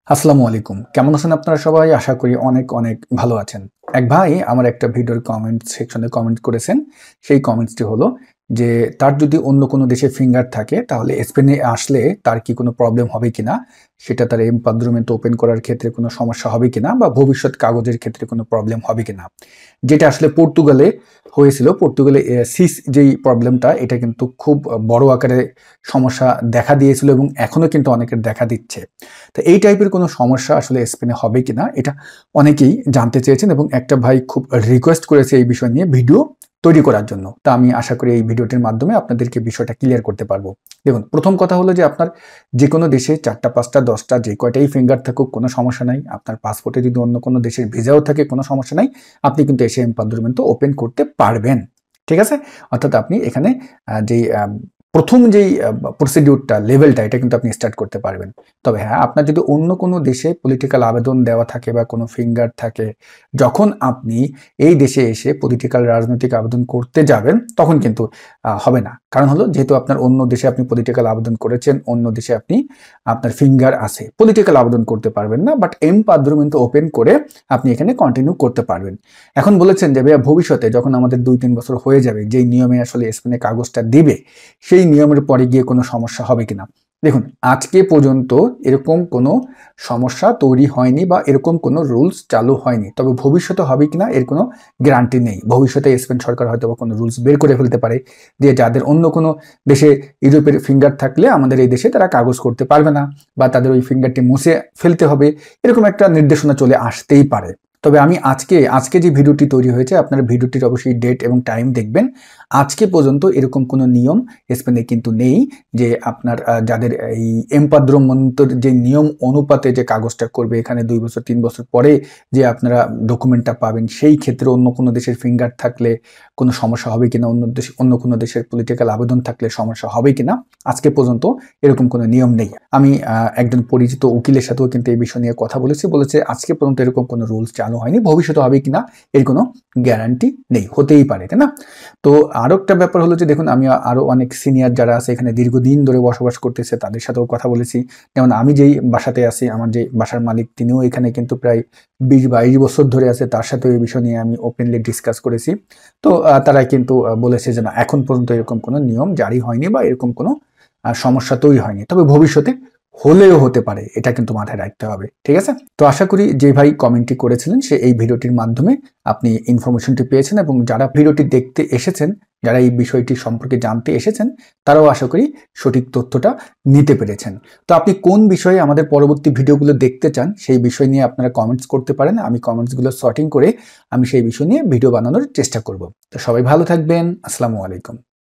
আসসালামু আলাইকুম। কেমন আছেন আপনারা সবাই? আশা করি অনেক, অনেক ভালো আছেন। এক ভাই আমার একটা ভিডিওর কমেন্ট সেকশনে কমেন্ট করেছেন। সেই কমেন্টসটি হলো যে, তার যদি অন্য কোনো দেশে ফিঙ্গার থাকে তাহলে স্পেনে আসলে তার কি কোনো প্রবলেম হবে কিনা? সেটা তার এমপাদ্রুমেন্ট ওপেন করার ক্ষেত্রে কোনো সমস্যা হবে কিনা? বা ভবিষ্যৎ কাগজের ক্ষেত্রে কোনো প্রবলেম হবে কিনা? যেটা আসলে পর্তুগালে হয়েছিল। পর্তুগালে সিস যেই প্রবলেমটা এটা কিন্তু খুব বড় আকারে সমস্যা দেখা দিয়েছিল এবং এখনো কিন্তু অনেকের দেখা দিচ্ছে। তো এই টাইপের কোনো সমস্যা আসলে স্পেনে হবে কিনা এটা অনেকেই জানতে চেয়েছেন এবং একটা ভাই খুব রিকোয়েস্ট করেছে এই বিষয় নিয়ে ভিডিও তৈরি করার জন্য। তা আমি আশা করি এই ভিডিওটির মাধ্যমে আপনাদেরকে বিষয়টা ক্লিয়ার করতে পারবো। দেখুন, প্রথম কথা হলো যে আপনার যেকোনো দেশে ৪টা ৫টা ১০টা যে কয়টাই ফিঙ্গার থাকুক কোনো সমস্যা নাই। আপনার পাসপোর্টে যদি অন্য কোনো দেশের ভিসাও থাকে কোনো সমস্যা নাই। আপনি কিন্তু এসে এমপাদ্রুমেন্ট ওপেন করতে পারবেন। ঠিক আছে? অর্থাৎ আপনি এখানে যেই প্রথম যেই প্রসিডিউরটা লেভেলটা এটা কিন্তু আপনি স্টার্ট করতে পারবেন। তবে হ্যাঁ, আপনার যদি অন্য কোনো দেশে পলিটিক্যাল আবেদন দেওয়া থাকে বা কোনো ফিঙ্গার থাকে, যখন আপনি এই দেশে এসে পলিটিক্যাল রাজনৈতিক আবেদন করতে যাবেন, তখন কিন্তু হবে না। কারণ হলো যেহেতু আপনার অন্য দেশে আপনি পলিটিক্যাল আবেদন করেছেন, অন্য দেশে আপনার ফিঙ্গার আছে। পলিটিক্যাল আবেদন করতে পারবেন না, বাট এমপাদ্রুমেন্ট ওপেন করে আপনি এখানে কন্টিনিউ করতে পারবেন। এখন বলেছেন যে ভাইয়া ভবিষ্যতে যখন আমাদের ২-৩ বছর হয়ে যাবে, যেই নিয়মে আসলে স্পেনে কাগজটা দিবে, সেই নিয়মের পরে গিয়ে কোনো সমস্যা হবে কিনা? দেখুন, আজকে পর্যন্ত এরকম কোনো সমস্যা তৈরি হয়নি বা এরকম কোনো রুলস চালু হয়নি। তবে ভবিষ্যতে হবে কিনা এর কোনো গ্যারান্টি নেই। ভবিষ্যতে স্পেন সরকার হয়তোবা কোনো রুলস বের করে ফেলতে পারে যে যাদের অন্য কোনো দেশে ইউরোপের ফিঙ্গার থাকলে আমাদের এই দেশে তারা কাগজ করতে পারবে না বা তাদের ওই ফিঙ্গারটি মুছে ফেলতে হবে। এরকম একটা নির্দেশনা চলে আসতেই পারে। তবে আমি আজকে যে ভিডিওটি তৈরি হয়েছে আপনারা ভিডিওটির অবশ্যই ডেট এবং টাইম দেখবেন। আজকে পর্যন্ত এরকম কোনো নিয়ম স্পেনে কিন্তু নেই যে আপনার যাদের এই এমপাদ্রোমন্তের যে নিয়ম অনুপাতে যে কাগজটা করবে এখানে ২ বছর ৩ বছর পরে যে আপনারা ডকুমেন্টটা পাবেন সেই ক্ষেত্রে অন্য কোনো দেশের ফিঙ্গার থাকলে কোনো সমস্যা হবে কিনা, অন্য কোনো দেশের পলিটিক্যাল আবেদন থাকলে সমস্যা হবে কিনা, আজকে পর্যন্ত এরকম কোনো নিয়ম নেই। আমি একজন পরিচিত উকিলের সাথেও কিন্তু এই বিষয় নিয়ে কথা বলেছে আজকে পর্যন্ত এরকম কোনো রুলস চালু হয়নি। ভবিষ্যতে হবে কিনা এর কোনো গ্যারান্টি নেই, হতেই পারে, তাই না? তো আরো একটা ব্যাপার হলো যে দেখুন, আমি আরো অনেক সিনিয়র যারা আছে এখানে দীর্ঘদিন ধরে বসবাস করতেছে তাদের সাথেও কথা বলেছি। যেমন আমি যেই বাসাতে আছি, আমার যে বাসার মালিক তিনিও এখানে কিন্তু প্রায় ২০-২২ বছর ধরে আছে, তার সাথেও এই বিষয় নিয়ে আমি ওপেনলি ডিসকাস করেছি। তো তারা কিন্তু বলেছে যে না, এখন পর্যন্ত এরকম কোনো নিয়ম জারি হয়নি বা এরকম কোনো সমস্যা তৈরি হয়নি। তবে ভবিষ্যতে হলেও হতে পারে, এটা কিন্তু মাথায় রাখতে হবে। ঠিক আছে? তো আশা করি যে ভাই কমেন্টটি করেছিলেন সে এই ভিডিওটির মাধ্যমে আপনি ইনফরমেশনটি পেয়েছেন এবং যারা ভিডিওটি দেখতে এসেছেন, যারা এই বিষয়টি সম্পর্কে জানতে এসেছেন, তারাও আশা করি সঠিক তথ্যটা নিতে পেরেছেন। তো আপনি কোন বিষয়ে আমাদের পরবর্তী ভিডিওগুলো দেখতে চান সেই বিষয় নিয়ে আপনারা কমেন্টস করতে পারেন। আমি কমেন্টসগুলো সর্টিং করে আমি সেই বিষয় নিয়ে ভিডিও বানানোর চেষ্টা করব। তো সবাই ভালো থাকবেন। আসসালামু আলাইকুম।